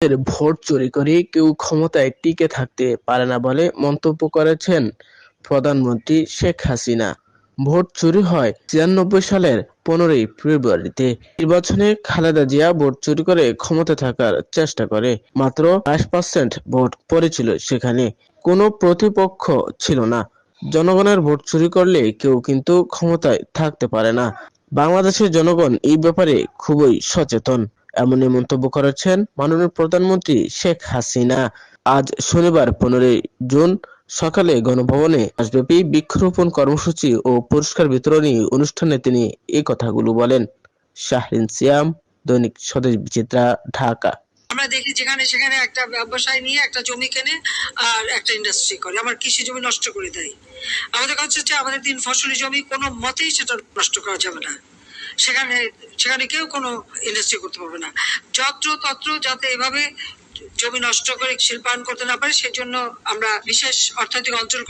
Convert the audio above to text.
Vote চুরি করে কেউ ক্ষমতায় টিকে থাকতে পারে না বলে মন্তব্য করেছেন প্রধানমন্ত্রী শেখ হাসিনা। ভোট চুরি হয় ৯৬ সালের ১৫ই ফেব্রুয়ারিতে। নির্বাচনে খালেদা জিয়া ভোট চুরি করে ক্ষমতায় থাকার চেষ্টা করে। মাত্র ২২% ভোট পড়েছিল সেখানে। কোনো প্রতিপক্ষ ছিল না। জনগণের ভোট চুরি করলে কেউ কিন্তু ক্ষমতায় থাকতে পারে না। বাংলাদেশের জনগণ এই ব্যাপারে খুবই সচেতন। এমনই মন্তব্য করেছেন মাননীয় প্রধানমন্ত্রী শেখ হাসিনা। আজ শনিবার ১৫ই জুন সকালে গণভবনে মাসব্যাপী বৃক্ষরোপণ কর্মসূচি ও পুরস্কার বিতরণী অনুষ্ঠানে তিনি এই কথাগুলো বলেন। শাহরিন সিয়াম, দৈনিক স্বদেশ বিচিত্রা, ঢাকা। আমরা দেখি যেখানে সেখানে একটা ব্যবসায় নিয়ে একটা জমি কেনে আর একটা ইন্ডাস্ট্রি করে, আমার কৃষি জমি নষ্ট করে দেয়। আমাদের কাছে হচ্ছে আমাদের ৩ ফসলি জমি কোনো মতেই সেটা নষ্ট করা যাবে না। সেখানে সেখানে কেউ কোনো ইন্ডাস্ট্রি করতে পারবে না। যত্র যাতে এভাবে জমি নষ্ট করে শিল্পায়ন করতে না পারে সেজন্য আমরা বিশেষ অর্থনৈতিক অঞ্চল